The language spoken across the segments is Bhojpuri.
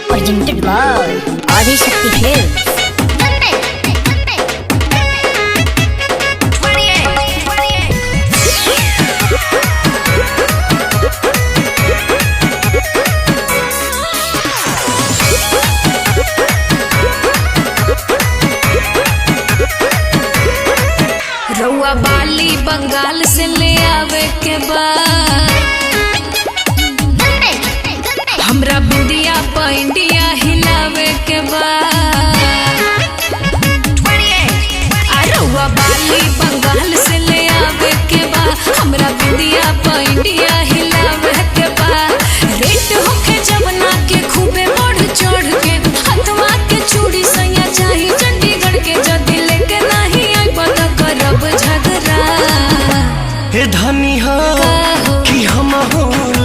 Presented by Adi Shakti Films. रउआ बाली बंगाल से ले आवे के बाद हमरा बिंदिया इंडिया हिलावे के बाद रउआ बाली बंगाल से ले आवे के बाद हमरा बिंदिया इंडिया हिलावे के बाद रेट होके जमुना के खूबे बढ़ चढ़ के हथवा के चूड़ी सैया चाही चंडीगढ़ के जदी लेके नहीं आई पता करब झगड़ा हे धनी हो कि हम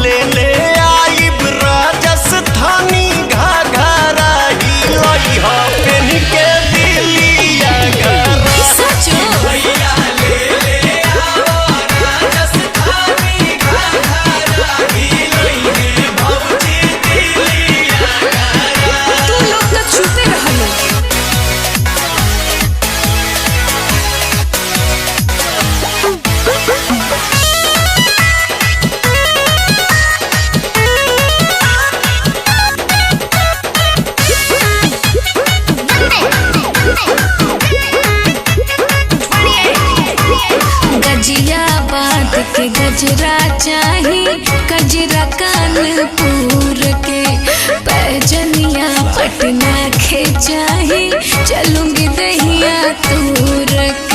ले ले आई राजस्थानी घाघरा ही लई हो पेन के दिलिया घरा सचो भैया ले ले आओ राजस्थानी घाघरा ही लई है भौजी दिलिया घरा। तू लोग तो छुपे रहलो। गजियाबाद के गजरा चाही गजरा कानपुर के पैजनिया पटना के चाही चलूंगी दहिया तूर के।